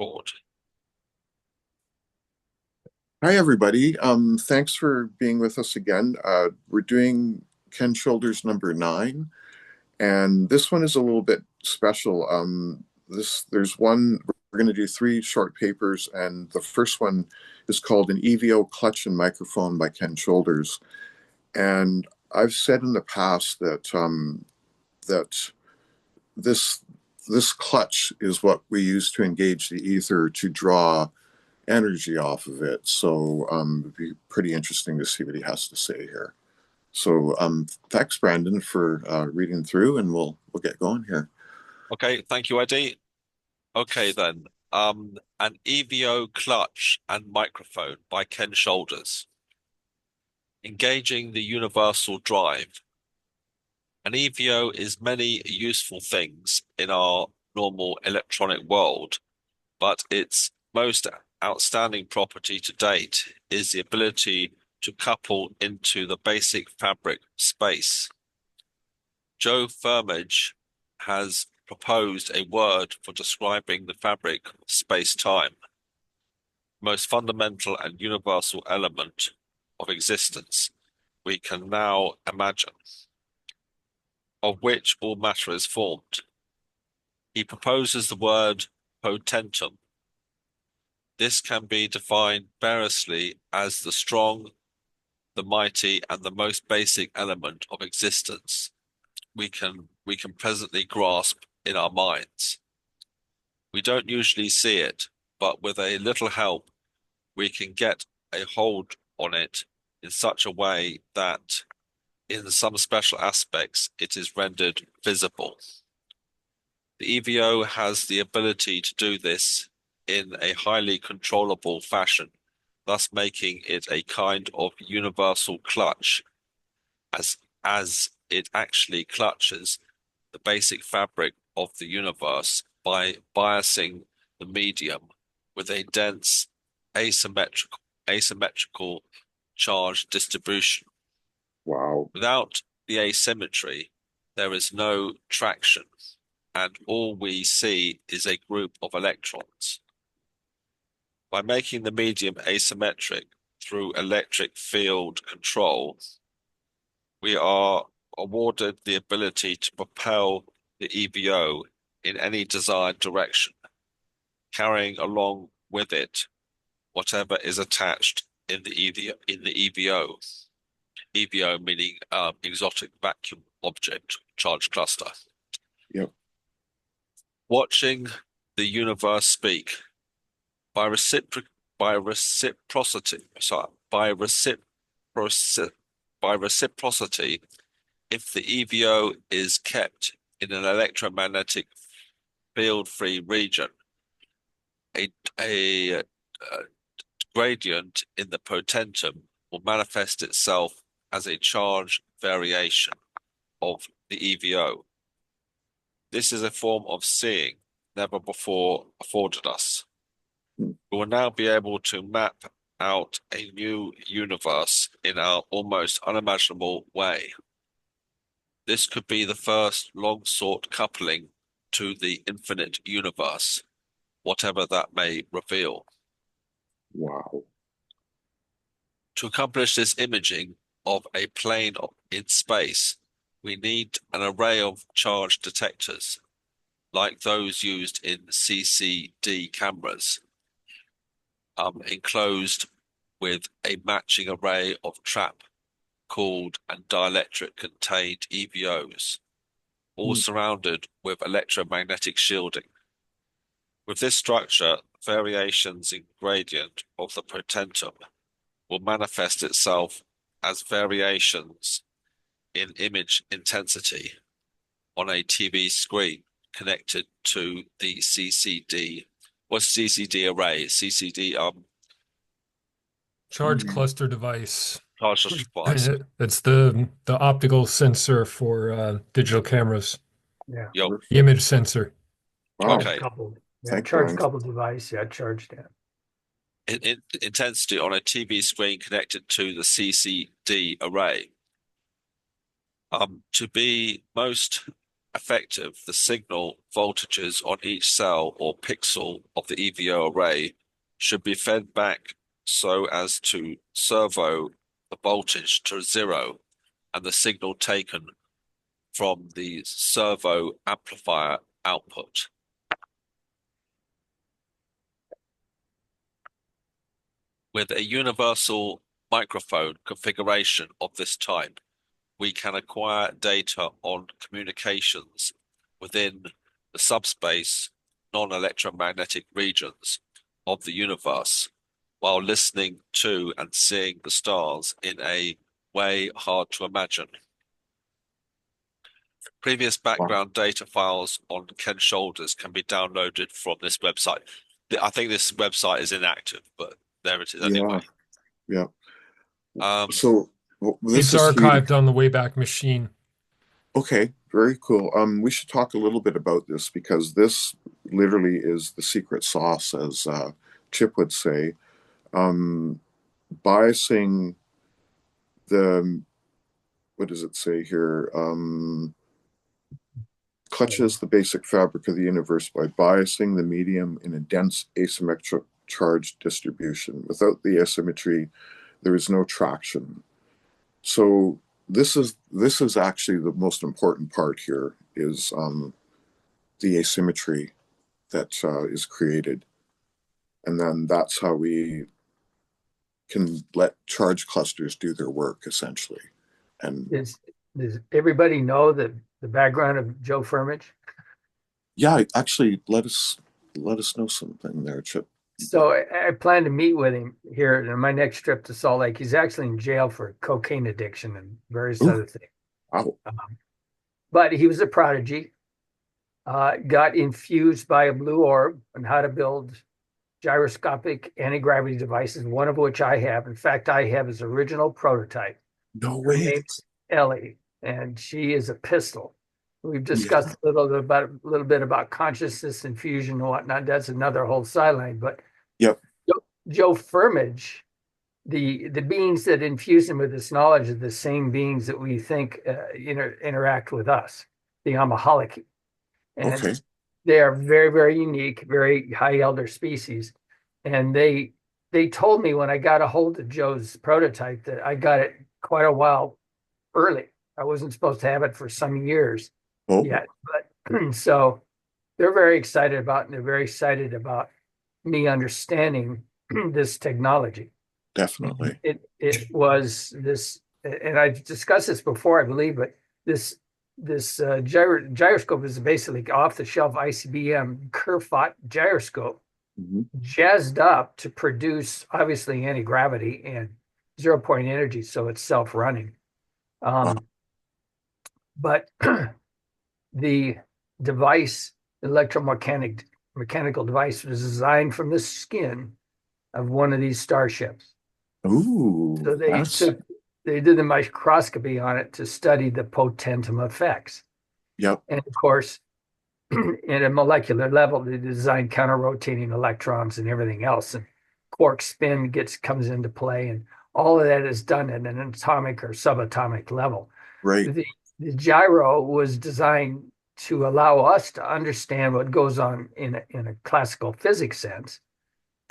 record. Hi, everybody. Thanks for being with us again. We're doing Ken Shoulders number 9, and this one is a little bit special. We're going to do 3 short papers, and the first one is called An EVO Clutch and Microphone by Ken Shoulders. And I've said in the past that this this clutch is what we use to engage the ether to draw energy off of it. So it'd be pretty interesting to see what he has to say here. So thanks, Brandon, for reading through, and we'll get going here. Okay, thank you, Eddie. Okay then. An EVO clutch and microphone by Ken Shoulders. Engaging the universal drive. An EVO is many useful things in our normal electronic world, but its most outstanding property to date is the ability to couple into the basic fabric space. Joe Firmage has proposed a word for describing the fabric of space-time, most fundamental and universal element of existence we can now imagine, of which all matter is formed. He proposes the word potentum. This can be defined variously as the strong, the mighty, and the most basic element of existence we can presently grasp in our minds. We don't usually see it, but with a little help, we can get a hold on it in such a way that in some special aspects it is rendered visible. The EVO has the ability to do this in a highly controllable fashion, thus making it a kind of universal clutch, as it actually clutches the basic fabric of the universe by biasing the medium with a dense asymmetrical charge distribution. Wow. Without the asymmetry, there is no traction, and all we see is a group of electrons. By making the medium asymmetric through electric field control, we are awarded the ability to propel the EVO in any desired direction, carrying along with it whatever is attached in the EVO. EVO meaning exotic vacuum object charge cluster. Yep. Watching the universe speak by reciprocity, if the EVO is kept in an electromagnetic field-free region, a gradient in the potentum will manifest itself as a charge variation of the EVO. This is a form of seeing never before afforded us. We will now be able to map out a new universe in our almost unimaginable way. This could be the first long-sought coupling to the infinite universe, whatever that may reveal. Wow. To accomplish this imaging of a plane in space, we need an array of charge detectors, like those used in CCD cameras, enclosed with a matching array of trap, cooled, and dielectric contained EVOs, all surrounded with electromagnetic shielding. With this structure, variations in gradient of the potentum will manifest itself as variations in image intensity on a TV screen connected to the CCD. What's CCD array? CCD Charge cluster device. charge device. It's the optical sensor for digital cameras. Yeah. Yep. The image sensor. Wow. Okay. Coupled. Yeah, Thank charge you. coupled device. Yeah, charged in. Intensity on a TV screen connected to the CCD array. To be most effective the signal voltages on each cell or pixel of the EVO array should be fed back so as to servo the voltage to zero and the signal taken from the servo amplifier output. With a universal microphone configuration of this type, we can acquire data on communications within the subspace non-electromagnetic regions of the universe while listening to and seeing the stars in a way hard to imagine. Previous background data files on Ken's shoulders can be downloaded from this website. I think this website is inactive, but there it is anyway. Yeah. Um, So It's this is archived on the Wayback Machine. okay, very cool. We should talk a little bit about this because this literally is the secret sauce, as Chip would say. Biasing the, what does it say here? Clutches the basic fabric of the universe by biasing the medium in a dense asymmetric charge distribution. Without the asymmetry, there is no traction. So this is actually the most important part here is the asymmetry that is created, and then that's how we can let charge clusters do their work essentially. And Does everybody know the background of Joe Firmage? yeah, actually, let us know something there, Chip. So I plan to meet with him here in my next trip to Salt Lake. He's actually in jail for cocaine addiction and various Ooh, other things. wow. But he was a prodigy, got infused by a blue orb on how to build gyroscopic anti-gravity devices, one of which I have. In fact, I have his original prototype. No Her way. name's Ellie, and she is a pistol. We've Yeah. discussed a little bit about consciousness and fusion and whatnot. That's another whole sideline. But Yep. Joe Firmage, the beings that infuse him with this knowledge are the same beings that we think interact with us, the Amahalaki. And Okay. they are very, very unique, very high elder species. And they told me when I got a hold of Joe's prototype that I got it quite a while early. I wasn't supposed to have it for some years Oh, yet. But so they're very excited about, and they're very excited about me understanding this technology. definitely. It was this, and I've discussed this before, I believe, but this gyroscope is basically off the shelf ICBM Kerfot gyroscope, Mhm. jazzed up to produce obviously anti-gravity and 0 point energy, so it's self-running. Wow. But the device, mechanical device, was designed from the skin of one of these starships. Ooh, So that's they did the microscopy on it to study the potentum effects. yep. And of course, at a molecular level, they designed counter-rotating electrons and everything else. And quark spin comes into play, and all of that is done at an atomic or subatomic level. Right. The gyro was designed to allow us to understand what goes on in a classical physics sense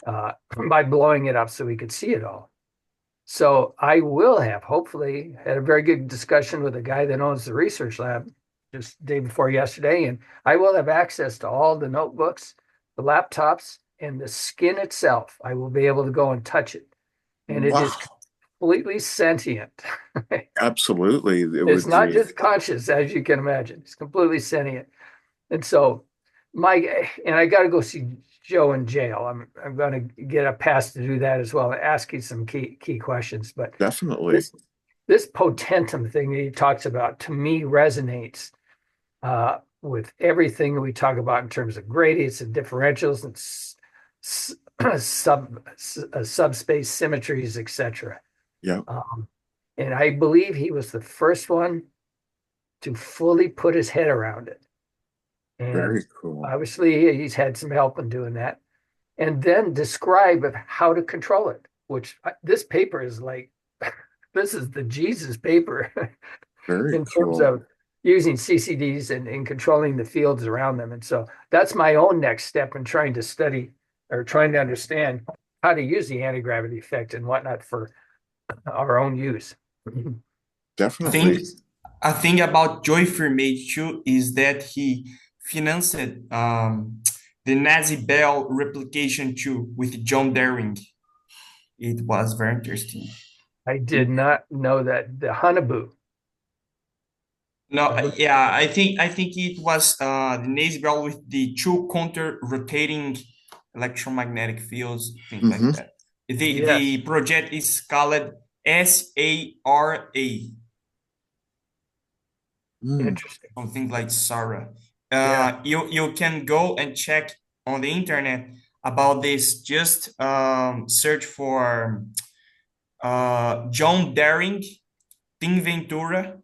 by blowing it up so we could see it all. So I will have hopefully had a very good discussion with the guy that owns the research lab just day before yesterday, and I will have access to all the notebooks, the laptops, and the skin itself. I will be able to go and touch it, and it is Wow. completely sentient. Absolutely. It It's would not be just conscious, as you can imagine. It's completely sentient. And so I got to go see Joe in jail. I'm going to get a pass to do that as well and ask you some key questions. But definitely. this potentum thing that he talks about to me resonates with everything that we talk about in terms of gradients and differentials and subspace symmetries, etc. Yeah. And I believe he was the first one to fully put his head around it. And Very cool. obviously, he's had some help in doing that. And then describe how to control it, which this paper is like, this is the Jesus paper Very in terms cool. of using CCDs and controlling the fields around them. And so that's my own next step in trying to study or trying to understand how to use the anti-gravity effect and whatnot for our own use. I think Definitely. a thing about Joy Firmage too is that he financed the Nazi Bell replication too with John Daring. It was very interesting. I did not know that the Hanabu. No, yeah, I think it was the Nazi Bell with the two counter rotating electromagnetic fields, things like Hmm. that. The Yes, project is called SARA, Mm. interesting. something like Sarah. Yeah, You can go and check on the internet about this. Just search for John Daring, Tim Ventura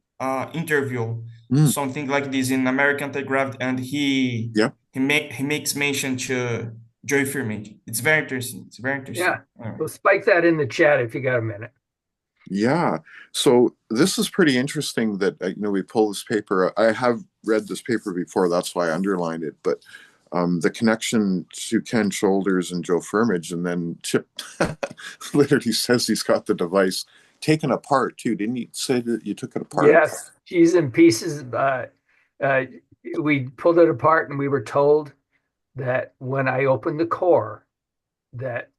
interview, Mm. something like this in American Anti-Gravity, and Yep. he makes mention to Joy Firmage. It's very interesting. It's very yeah. interesting. We'll spike that in the chat if you got a minute. Yeah. So this is pretty interesting that we pull this paper. I have read this paper before, that's why I underlined it. But the connection to Ken Shoulders and Joe Firmage, and then Chip literally says he's got the device taken apart too. Didn't you say that you took it apart? Yes, she's in pieces. Uh, we pulled it apart, and we were told that when I opened the core, that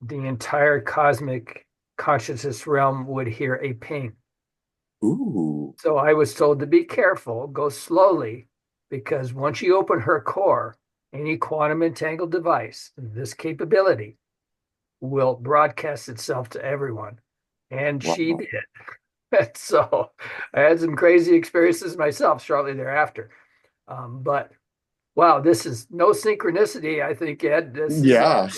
the entire cosmic consciousness realm would hear a ping. Ooh. So I was told to be careful, go slowly, because once you open her core, any quantum entangled device, this capability will broadcast itself to everyone. And she Wow. did. So I had some crazy experiences myself shortly thereafter. But wow, this is no synchronicity, I think, Ed. This is, Yeah.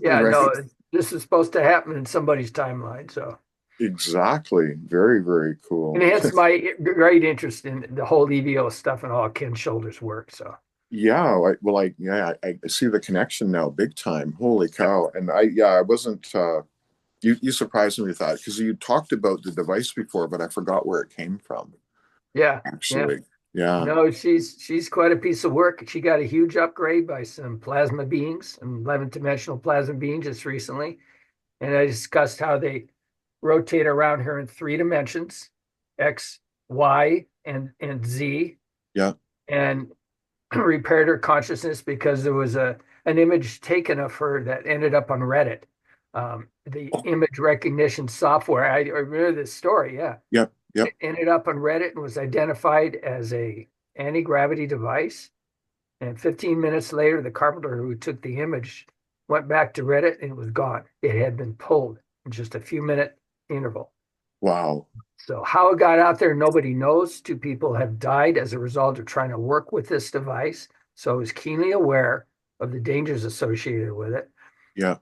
yeah, Right. no, this is supposed to happen in somebody's timeline. So, Exactly. Very, very and cool. hence my great interest in the whole EVO stuff and all Ken Shoulders' work. So, Yeah, I see the connection now, big time. Holy cow! And I wasn't. You surprised me with that because you talked about the device before, but I forgot where it came from. yeah, yeah. Actually, yeah, No, she's quite a piece of work. She got a huge upgrade by some plasma beings, 11th dimensional plasma beings just recently. And I discussed how they rotate around her in 3 dimensions, X, Y, and Z, yeah. and repaired her consciousness because there was an image taken of her that ended up on Reddit. The Oh, image recognition software, I remember this story, yeah. yep, yep. It ended up on Reddit and was identified as a anti-gravity device. And 15 minutes later, the carpenter who took the image went back to Reddit and it was gone. It had been pulled in just a few minute interval. Wow. So how it got out there, nobody knows. 2 people have died as a result of trying to work with this device. So I was keenly aware of the dangers associated with it. Yeah.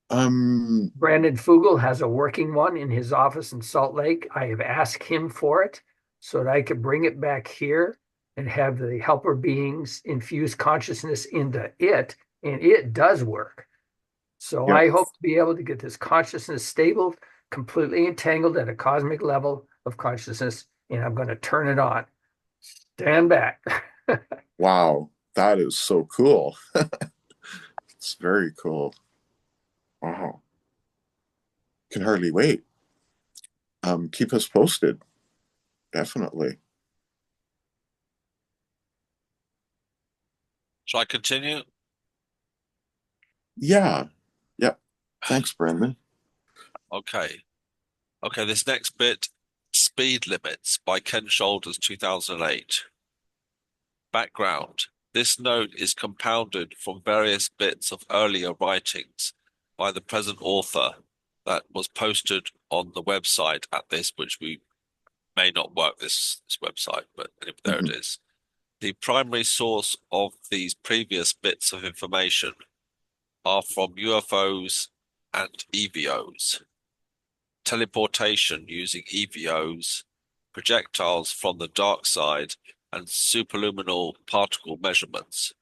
Um. Brandon Fugel has a working one in his office in Salt Lake. I have asked him for it so that I could bring it back here and have the helper beings infuse consciousness into it, and it does work. So Yeah. I hope to be able to get this consciousness stable, completely entangled at a cosmic level of consciousness, and I'm going to turn it on. Stand back. Wow. That is so cool. It's very cool. Wow. Can hardly wait. Keep us posted. Definitely. Shall I continue? Yeah. Yep. Thanks, Brandon. Okay. Okay, this next bit, Speed Limits by Ken Shoulders, 2008. Background. This note is compounded from various bits of earlier writings by the present author that was posted on the website at this, which we may not work this website, but there it Mhm. is. The primary source of these previous bits of information are from UFOs and EVOs, teleportation using EVOs, projectiles from the dark side, and superluminal particle measurements.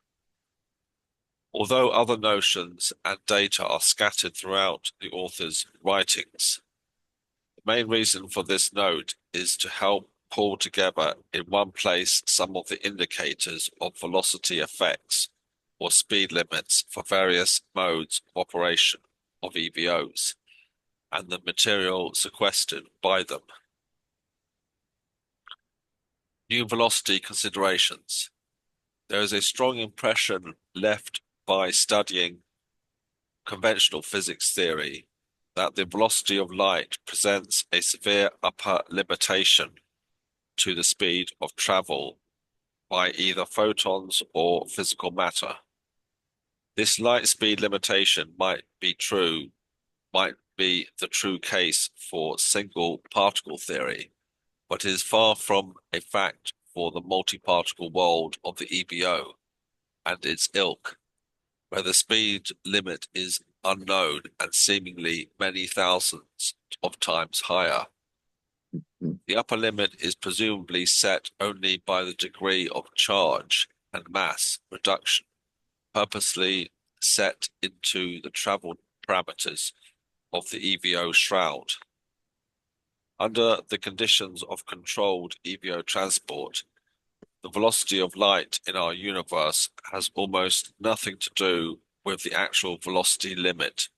Although other notions and data are scattered throughout the author's writings, the main reason for this note is to help pull together in one place some of the indicators of velocity effects or speed limits for various modes of operation of EVOs and the material sequestered by them. New velocity considerations. There is a strong impression left by studying conventional physics theory that the velocity of light presents a severe upper limitation to the speed of travel by either photons or physical matter. This light speed limitation might be the true case for single particle theory, but is far from a fact for the multi-particle world of the EVO and its ilk, where the speed limit is unknown and seemingly many thousands of times higher. The upper limit is presumably set only by the degree of charge and mass reduction, purposely set into the travel parameters of the EVO shroud. Under the conditions of controlled EVO transport, the velocity of light in our universe has almost nothing to do with the actual velocity limit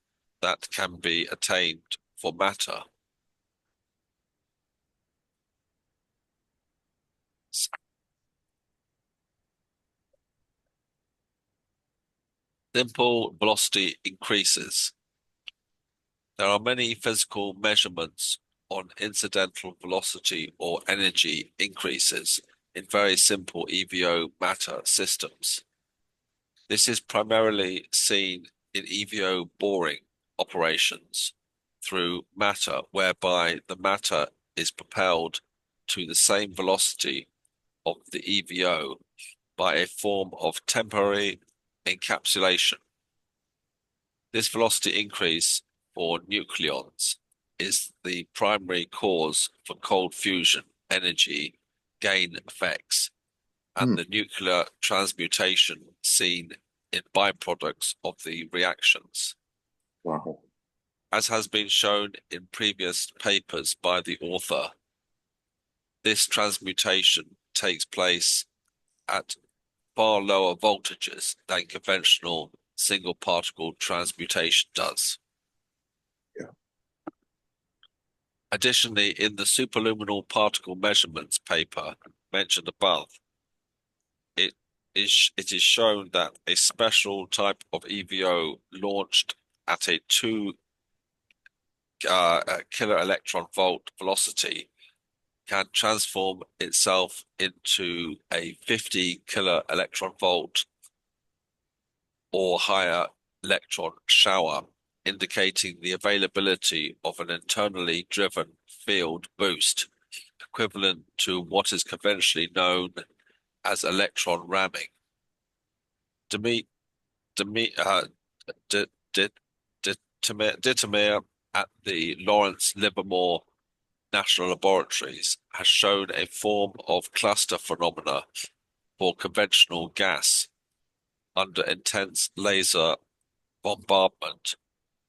that can be attained for matter. Simple velocity increases. There are many physical measurements on incidental velocity or energy increases in very simple EVO matter systems. This is primarily seen in EVO boring operations through matter, whereby the matter is propelled to the same velocity of the EVO by a form of temporary encapsulation. This velocity increase for nucleons is the primary cause for cold fusion energy gain effects and the nuclear transmutation seen in byproducts of the reactions. Wow. As has been shown in previous papers by the author, this transmutation takes place at far lower voltages than conventional single particle transmutation does. Yeah. Additionally, in the superluminal particle measurements paper mentioned above, it is shown that a special type of EVO launched at a 2 kilo electron volt velocity can transform itself into a 50 kilo electron volt or higher electron shower, indicating the availability of an internally driven field boost, equivalent to what is conventionally known as electron ramming. Dittmer at the Lawrence Livermore National Laboratories has shown a form of cluster phenomena for conventional gas under intense laser bombardment,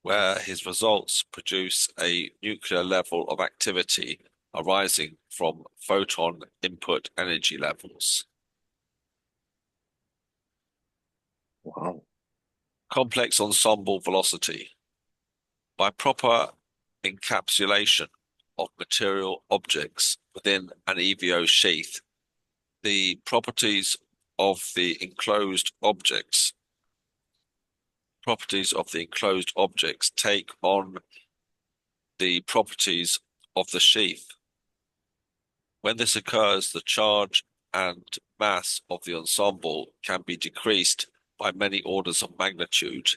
where his results produce a nuclear level of activity arising from photon input energy levels. Wow. Complex ensemble velocity. By proper encapsulation of material objects within an EVO sheath, the properties of the enclosed objects take on the properties of the sheath. When this occurs, the charge and mass of the ensemble can be decreased by many orders of magnitude,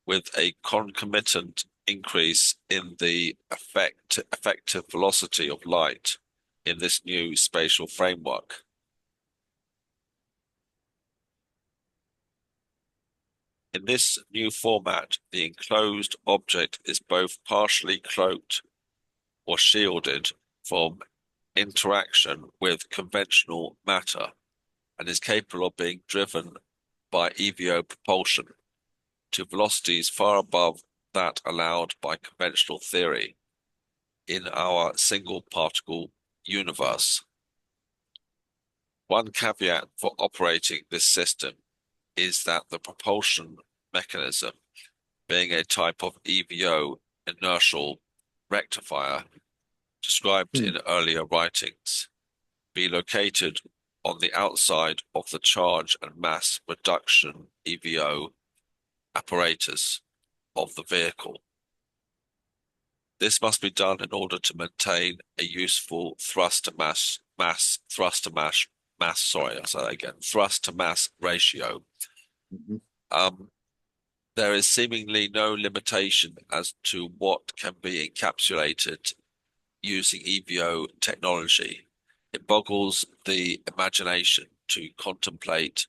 with a concomitant increase in the effective velocity of light in this new spatial framework. In this new format, the enclosed object is both partially cloaked or shielded from interaction with conventional matter and is capable of being driven by EVO propulsion to velocities far above that allowed by conventional theory in our single particle universe. One caveat for operating this system is that the propulsion mechanism, being a type of EVO inertial rectifier described in earlier writings, be located on the outside of the charge and mass reduction EVO apparatus of the vehicle. This must be done in order to maintain a useful thrust to mass ratio. Mhm. There is seemingly no limitation as to what can be encapsulated using EVO technology. It boggles the imagination to contemplate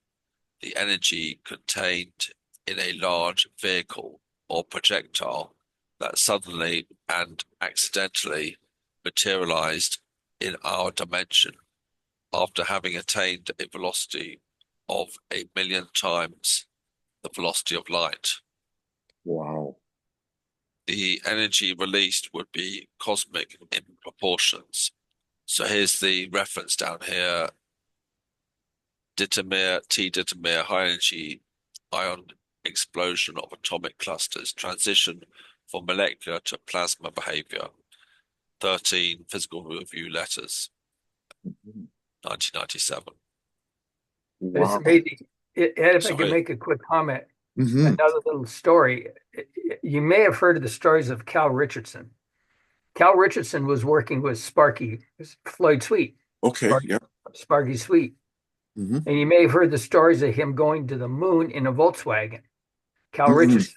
the energy contained in a large vehicle or projectile that suddenly and accidentally materialized in our dimension after having attained a velocity of 1,000,000 times the velocity of light. Wow. The energy released would be cosmic in proportions. So here's the reference down here. T-Determere, high energy ion explosion of atomic clusters, transition from molecular to plasma behavior. 13 Physical Review Letters, 1997. It's Wow. amazing. Ed, if I could Sorry. make a quick comment, Hmm. another little story. You may have heard of the stories of Cal Richardson. Cal Richardson was working with Floyd Sweet, Okay. Yeah. Sparky Sweet. Hmm. And you may have heard the stories of him going to the moon in a Volkswagen. Cal Mm-mm. Richardson.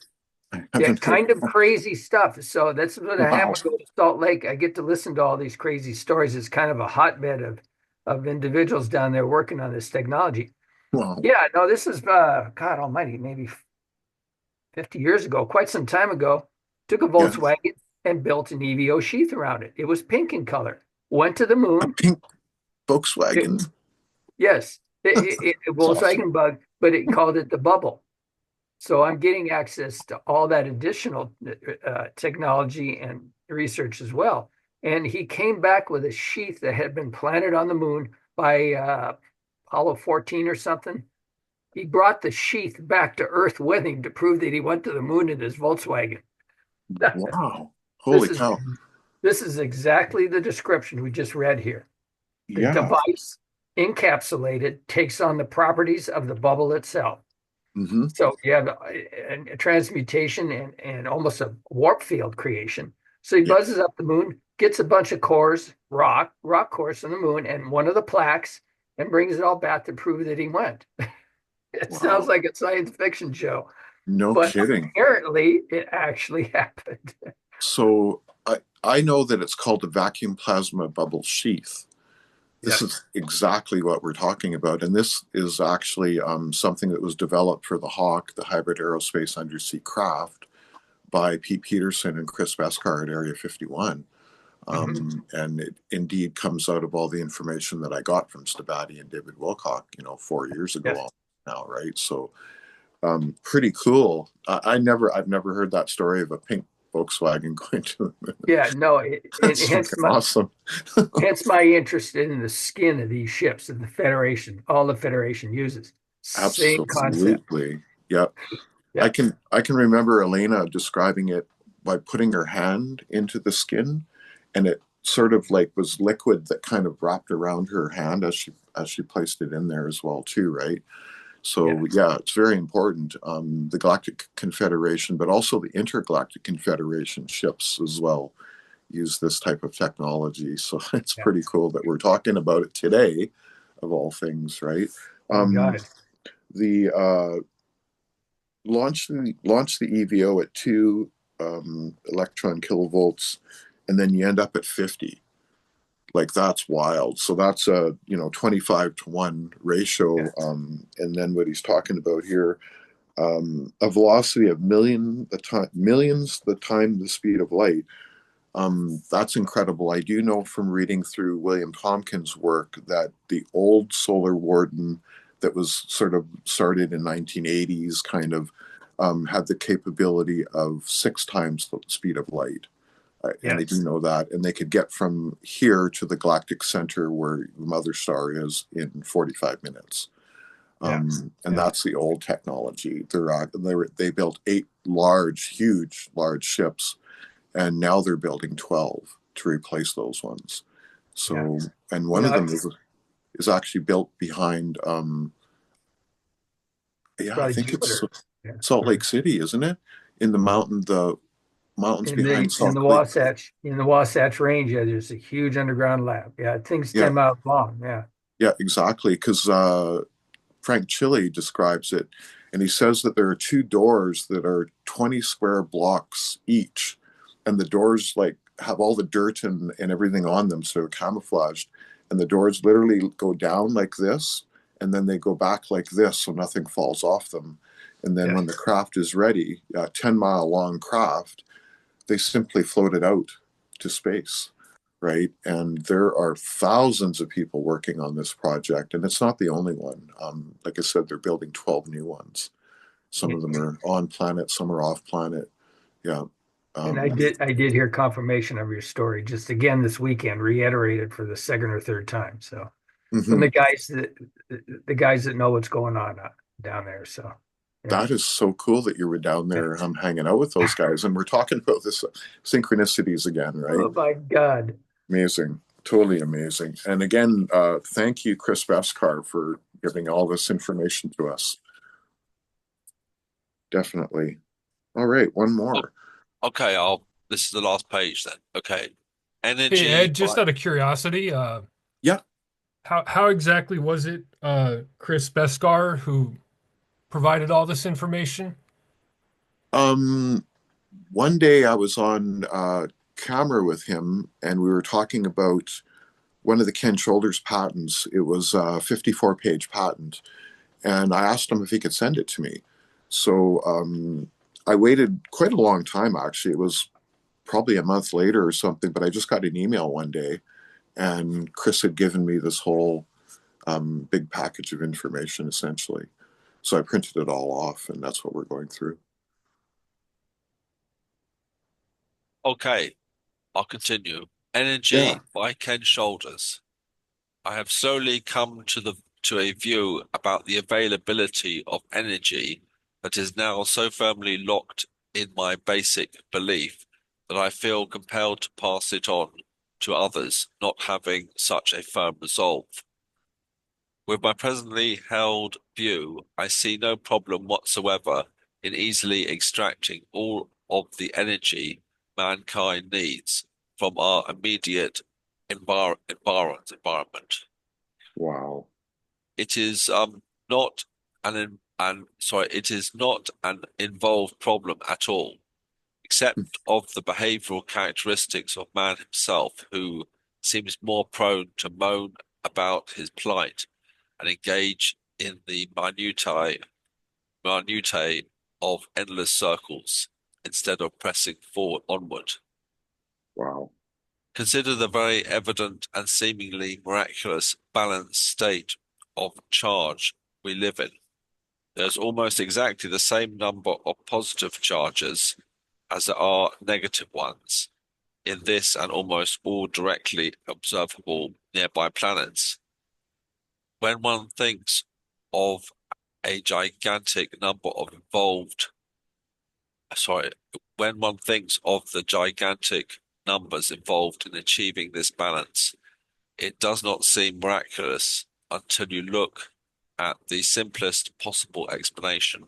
I Yeah, haven't heard. kind of crazy stuff. So that's what I Wow. happen to go to Salt Lake. I get to listen to all these crazy stories. It's kind of a hotbed of individuals down there working on this technology. Wow. Yeah, no, this is God Almighty, maybe 50 years ago, quite some time ago. Took a Yeah. Volkswagen and built an EVO sheath around it. It was pink in color. Went to the A moon. pink It, Volkswagen. yes, it It's awesome. Volkswagen bug, but it called it the bubble. So I'm getting access to all that additional technology and research as well. And he came back with a sheath that had been planted on the moon by Apollo 14 or something. He brought the sheath back to Earth with him to prove that he went to the moon in his Volkswagen. Wow. This Holy is cow. this is exactly the description we just read here. The Yeah. device encapsulated takes on the properties of the bubble itself. Hmm. So you have a transmutation and almost a warp field creation. So he Yeah. buzzes up the moon, gets a bunch of cores, rock cores on the moon, and one of the plaques, and brings it all back to prove that he went. It sounds Wow. like a science fiction show, No but kidding. apparently it actually happened. So I know that it's called the vacuum plasma bubble sheath. This Yes. is exactly what we're talking about. And this is actually something that was developed for the Hawk, the hybrid aerospace undersea craft, by Pete Peterson and Chris Beskar at Area 51. Mhm. And it indeed comes out of all the information that I got from Stabati and David Wilcock, 4 years Yes. ago now, right? So pretty cool. I've never heard that story of a pink Volkswagen going to the moon. Yeah, no, That's hence fucking awesome. my interest in the skin of these ships that the Federation, all the Federation uses. Same concept. Absolutely. Yep. I Yeah. can I can remember Elena describing it by putting her hand into the skin, and it sort of like was liquid that kind of wrapped around her hand as she placed it in there as well too, right? Yeah. So yeah, it's very important. The Galactic Confederation, but also the Intergalactic Confederation ships as well use this type of technology. So it's Yeah. pretty cool that we're talking about it today, of all things, right? Oh Um, God. the launch the EVO at 2 electron kilovolts, and then you end up at 50. Like that's wild. So that's a 25 to 1 ratio. Yeah. And then what he's talking about here, a velocity of millions the time the speed of light. That's incredible. I do know from reading through William Tompkins' work that the old Solar Warden that was sort of started in 1980s kind of had the capability of 6 times the speed of light. and they do know that, and they could get from here to the galactic center where the mother star is in 45 minutes. And that's the old technology. They built 8 huge, large ships, and now they're building 12 to replace those ones. So, and one of them is actually built behind, I think it's Salt Lake City, isn't it? In the mountains behind Salt Lake. In the Wasatch Range, there's a huge underground lab. Things 10 miles long. Yeah, exactly. Because Frank Chile describes it, and he says that there are 2 doors that are 20 square blocks each, and the doors like have all the dirt and everything on them, so camouflaged, and the doors literally go down like this, and then they go back like this, so nothing falls off them. And then when the craft is ready, a 10-mile long craft, they simply float it out to space. Right. And there are thousands of people working on this project, and it's not the only one. Like I said, they're building 12 new ones. Some of them are on planet, some are off planet. Yeah. And I did hear confirmation of your story just again this weekend, reiterated for the second or third time. So from the guys that know what's going on down there. So that is so cool that you were down there hanging out with those guys, and we're talking about this synchronicities again, right? Oh my God. Amazing. Totally amazing. And again, thank you, Chris Beskar, for giving all this information to us. Definitely. All right, one more. Okay, this is the last page then. Okay. Energy. Hey, Ed, just out of curiosity, yeah. How exactly was it Chris Beskar who provided all this information? One day I was on camera with him, and we were talking about one of the Ken Shoulders patents. It was a 54-page patent, and I asked him if he could send it to me. So I waited quite a long time, actually. It was probably a month later or something, but I just got an email one day, and Chris had given me this whole big package of information, essentially. So I printed it all off, and that's what we're going through. Okay, I'll continue. Energy by Ken Shoulders. I have slowly come to a view about the availability of energy that is now so firmly locked in my basic belief that I feel compelled to pass it on to others not having such a firm resolve. With my presently held view, I see no problem whatsoever in easily extracting all of the energy mankind needs from our immediate environment. Wow. It is not it is not an involved problem at all, except of the behavioral characteristics of man himself, who seems more prone to moan about his plight and engage in the minutiae of endless circles instead of pressing forward onward. Wow. Consider the very evident and seemingly miraculous balanced state of charge we live in. There's almost exactly the same number of positive charges as there are negative ones in this and almost all directly observable nearby planets. When one thinks of a gigantic number of when one thinks of the gigantic numbers involved in achieving this balance, it does not seem miraculous until you look at the simplest possible explanation.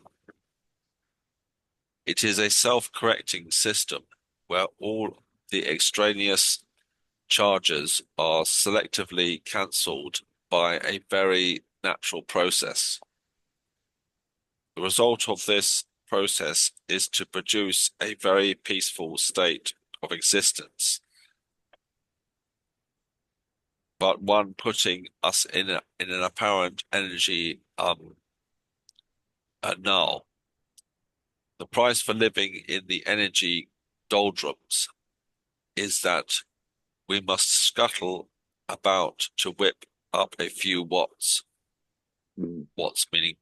It is a self-correcting system where all the extraneous charges are selectively cancelled by a very natural process. The result of this process is to produce a very peaceful state of existence, but one putting us in an apparent energy null. The price for living in the energy doldrums is that we must scuttle about to whip up a few watts. Watts meaning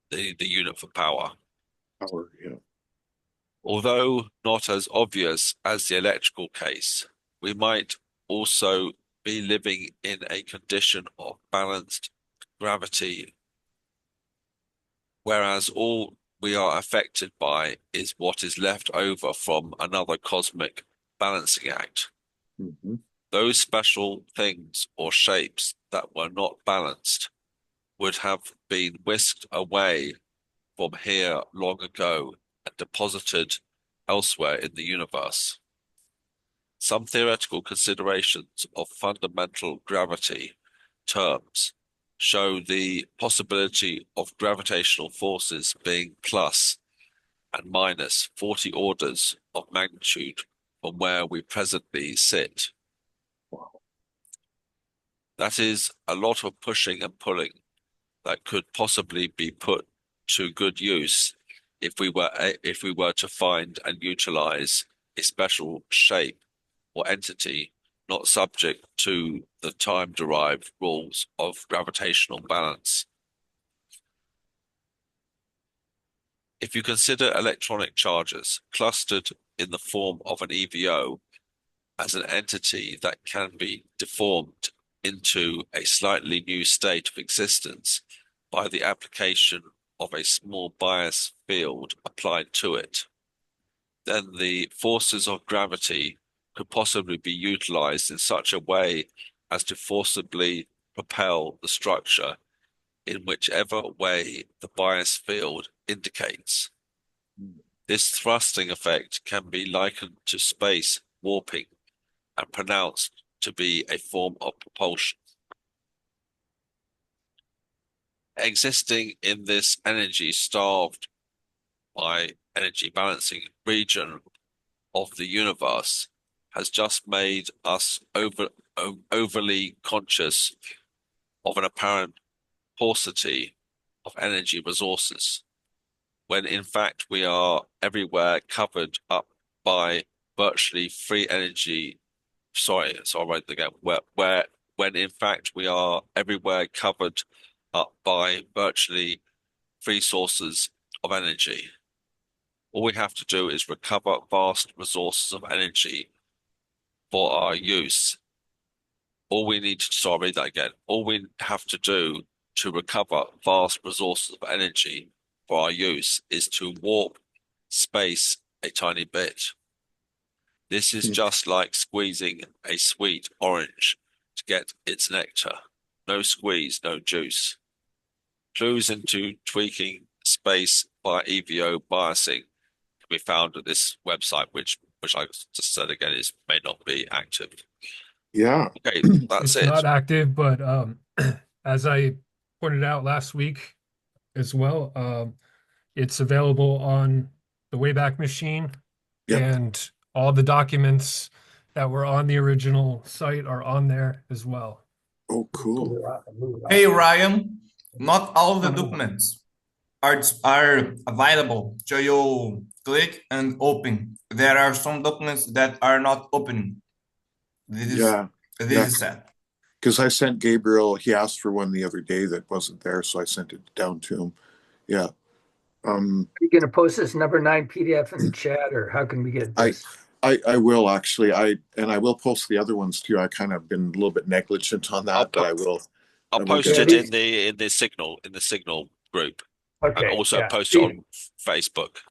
the unit for power. Power, yeah. Although not as obvious as the electrical case, we might also be living in a condition of balanced gravity, whereas all we are affected by is what is left over from another cosmic balancing act. Mm-hmm. Those special things or shapes that were not balanced would have been whisked away from here long ago and deposited elsewhere in the universe. Some theoretical considerations of fundamental gravity terms show the possibility of gravitational forces being plus and minus 40 orders of magnitude from where we presently sit. That is a lot of pushing and pulling that could possibly be put to good use if we were to find and utilize a special shape or entity not subject to the time-derived rules of gravitational balance. If you consider electronic charges clustered in the form of an EVO as an entity that can be deformed into a slightly new state of existence by the application of a small bias field applied to it, then the forces of gravity could possibly be utilized in such a way as to forcibly propel the structure in whichever way the bias field indicates. This thrusting effect can be likened to space warping and pronounced to be a form of propulsion. Existing in this energy-starved by energy balancing region of the universe has just made us overly conscious of an apparent paucity of energy resources, when in fact we are everywhere covered up by virtually free energy. I'll write it again. When in fact we are everywhere covered up by virtually free sources of energy. All we have to do is recover vast resources of energy for our use. All we have to do to recover vast resources of energy for our use is to warp space a tiny bit. This is just like squeezing a sweet orange to get its nectar. No squeeze, no juice. Clues into tweaking space by EVO biasing can be found at this website, which I just said again may not be active. Yeah. Okay, that's It's it. not active, but as I pointed out last week as well, it's available on the Wayback Machine, Yep. and all the documents that were on the original site are on there as well. Oh, cool. Hey, Ryan, not all the documents are available. So you click and open. There are some documents that are not open. Yeah. This is sad. Because I sent Gabriel, he asked for one the other day that wasn't there, so I sent it down to him. Yeah. Are you going to post this number 9 PDF in the chat, or how can we get this? I will actually. I will post the other ones too. I kind of been a little bit negligent on that, but I will. I'll post it in the Signal group, Okay, and also yeah. post it on Facebook.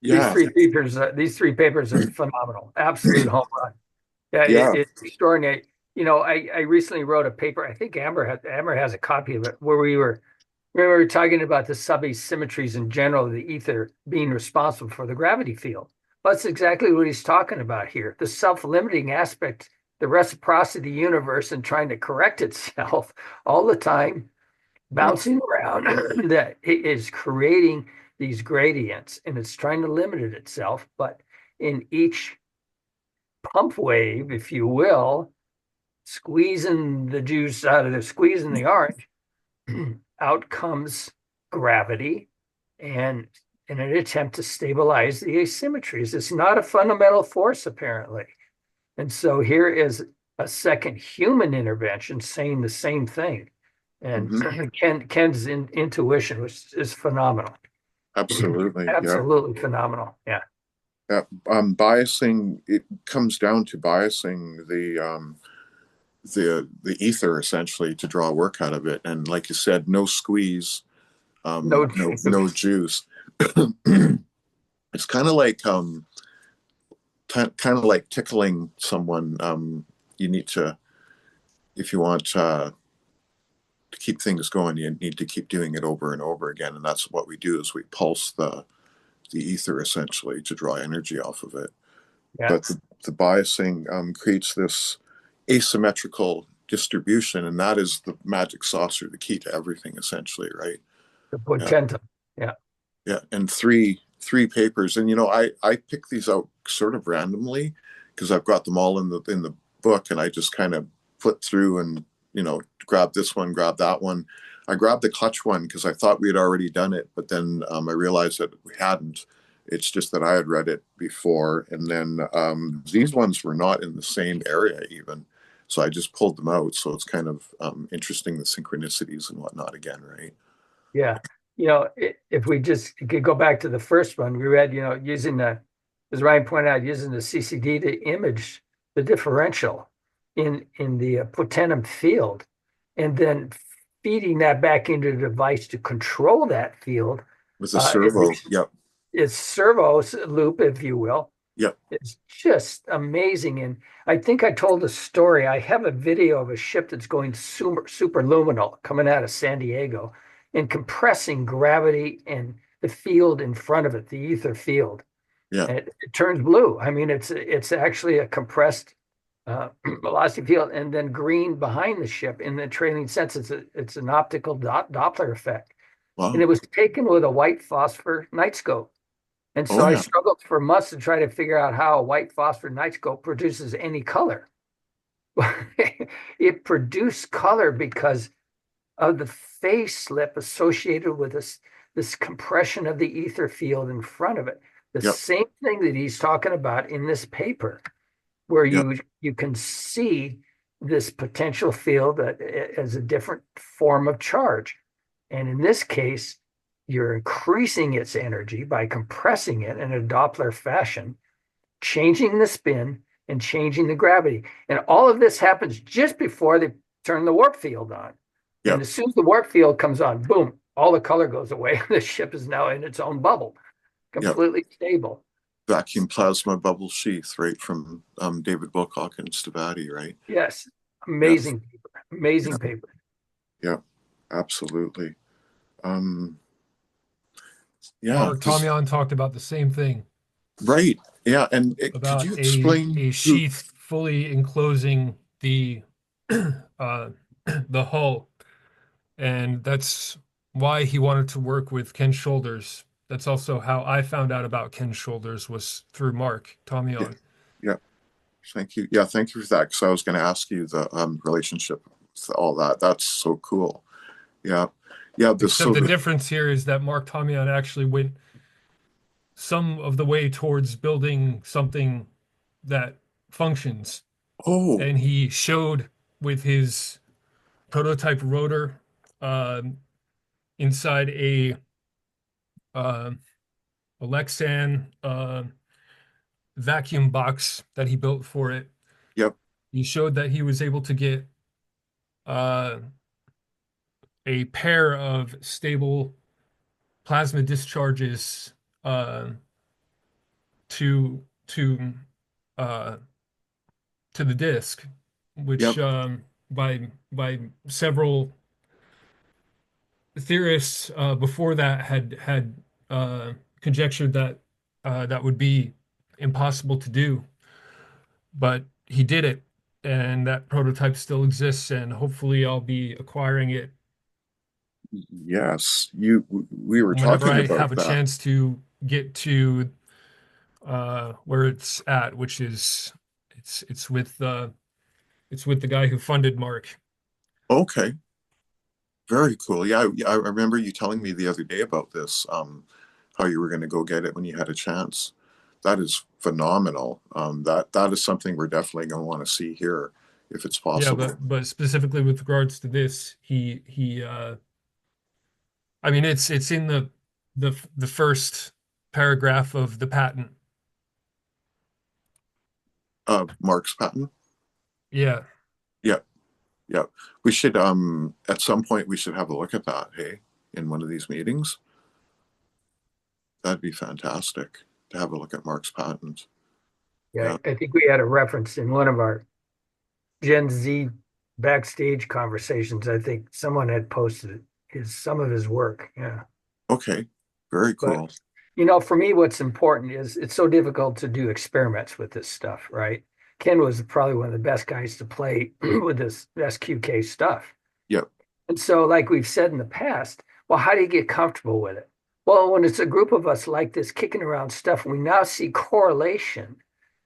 Yeah. These three papers are phenomenal. Absolute home run. Yeah. It's extraordinary. You know, I recently wrote a paper. I think Amber has a copy of it, where we were talking about the sub-asymmetries in general of the ether being responsible for the gravity field. That's exactly what he's talking about here. The self-limiting aspect, the reciprocity of the universe and trying to correct itself all the time, bouncing around, that it is creating these gradients, and it's trying to limit it itself. But in each pump wave, if you will, squeezing the orange, out comes gravity, and in an attempt to stabilize the asymmetries. It's not a fundamental force, apparently. And so here is a second human intervention saying the same thing. And Ken's intuition is phenomenal. Absolutely. Absolutely phenomenal. Yeah. Biasing, it comes down to biasing the ether essentially to draw work out of it. And like you said, no squeeze, No no juice. juice. It's kind of like tickling someone. You need to, if you want to keep things going, you need to keep doing it over and over again. And that's what we do is we pulse the ether essentially to draw energy off of it. Yeah, But the biasing creates this asymmetrical distribution, and that is the magic saucer, the key to everything essentially, right? the Yeah, potentum. Yeah. yeah. And three papers, and I pick these out sort of randomly because I've got them all in the book, and I just kind of flip through and grab this one, grab that one. I grabbed the clutch one because I thought we had already done it, but then I realized that we hadn't. It's just that I had read it before, and then these ones were not in the same area even, so I just pulled them out. So it's kind of interesting, the synchronicities and whatnot again, right? Yeah. If we just could go back to the first one, we read, using as Ryan pointed out, using the CCD to image the differential in the potentum field, and then feeding that back into the device to control that field. With a It servo. reaches Yep. its servo loop, if you will. Yep. It's just amazing. And I think I told a story. I have a video of a ship that's going superluminal coming out of San Diego and compressing gravity and the field in front of it, the ether field. Yeah. And it turns blue. I mean, it's actually a compressed velocity field, and then green behind the ship in the trailing sense. It's an optical Doppler effect. And it Wow. was taken with a white phosphor night scope. And so Oh I yeah. struggled for months to try to figure out how a white phosphor night scope produces any color. It produced color because of the phase slip associated with this compression of the ether field in front of it. The Yep. same thing that he's talking about in this paper, where Yep. you can see this potential field as a different form of charge. And in this case, you're increasing its energy by compressing it in a Doppler fashion, changing the spin and changing the gravity. And all of this happens just before they turn the warp field on. And Yep. as soon as the warp field comes on, boom, all the color goes away. The ship is now in its own bubble, Yep. completely stable. Vacuum plasma bubble sheath, right from David Wilcock and Stavati, right? Yes, Yeah. amazing paper, amazing Yeah. paper. Yeah. Absolutely. Um, yeah. Mark Tomian talked about the same thing, Right. Yeah. And could about you a explain who? sheath fully enclosing the the hull, and that's why he wanted to work with Ken Shoulders. That's also how I found out about Ken Shoulders, was through Mark Yeah. Tomian. Yeah. Thank you. Yeah. Thank you for that. Because I was going to ask you the relationship with all that. That's so cool. Yeah. Yeah. Except the difference here is that Mark Tomian actually went some of the way towards building something that functions. Oh. And he showed with his prototype rotor um, inside uh, a Lexan vacuum box that he built for it. Yep. He showed that he was able to get uh, a pair of stable plasma discharges uh, to to uh, to the disk, which Yep. by several theorists before that had conjectured that that would be impossible to do, but he did it, and that prototype still exists, and hopefully I'll be acquiring it Yes. We were whenever talking I have about a that. chance to get to where it's at, which is it's it's with the guy who funded Mark. Okay. Very cool. Yeah, I remember you telling me the other day about this, how you were going to go get it when you had a chance. That is phenomenal. That is something we're definitely going to want to see here if it's Yeah, possible. but specifically with regards to this, he I mean it's in the first paragraph of the patent. Mark's patent. Yeah. Yeah, yeah. We should at some point we should have a look at that, hey, in one of these meetings. That'd be fantastic to have a look at Mark's patent. Yeah, Yeah. I think we had a reference in one of our Gen Z backstage conversations. I think someone had posted some of his work. Yeah. Okay. Very But cool. for me, what's important is it's so difficult to do experiments with this stuff, right? Ken was probably one of the best guys to play with this SQK stuff. Yep. And so, like we've said in the past, well, how do you get comfortable with it? Well, when it's a group of us like this kicking around stuff, we now see correlation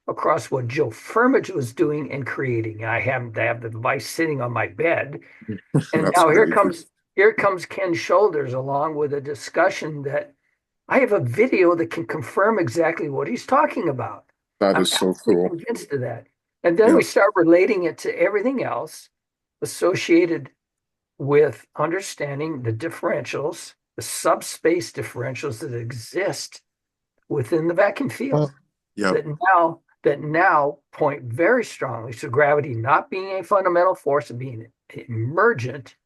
across what Joe Firmage was doing and creating. I happen to have the device sitting on my bed. And That's now crazy. here comes Ken Shoulders along with a discussion that I have a video that can confirm exactly what he's talking about. That I'm is so absolutely cool. convinced of that. And then we Yep. start relating it to everything else associated with understanding the differentials, the subspace differentials that exist within the vacuum field Yep. that now point very strongly to gravity not being a fundamental force and being emergent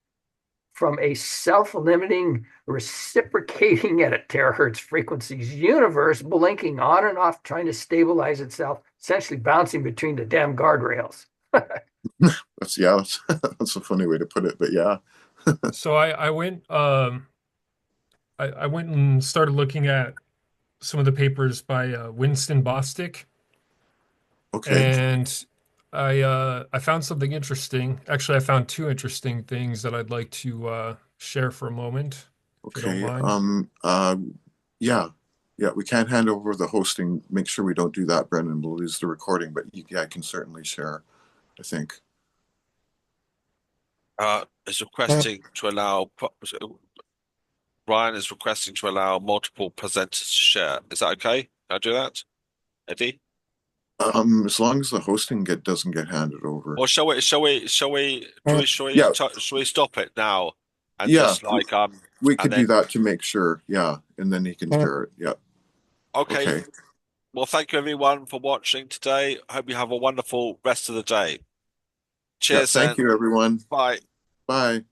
from a self-limiting, reciprocating at a terahertz frequencies universe, blinking on and off, trying to stabilize itself, essentially bouncing between the damn guardrails. That's that's a funny way to put it, but yeah. So I went and started looking at some of the papers by Winston Bostick, Okay. and I found something interesting. Actually, I found two interesting things that I'd like to share for a moment, if you don't Okay. mind. Yeah. Yeah, we can't hand over the hosting. Make sure we don't do that, Brendan. We'll lose the recording, but yeah, I can certainly share, I think. Is requesting to allow Ryan is requesting to allow multiple presenters to share. Is that okay? Can I do that, Eddie? As long as the hosting doesn't get handed over. Or Yeah, shall we stop it now and yeah, just we and could do then that to make sure. Yeah, and then he can share it. Yeah. okay. Okay. Well, thank you everyone for watching today. I hope you have a wonderful rest of the day. Yeah. Cheers Thank and you, everyone. bye. Bye.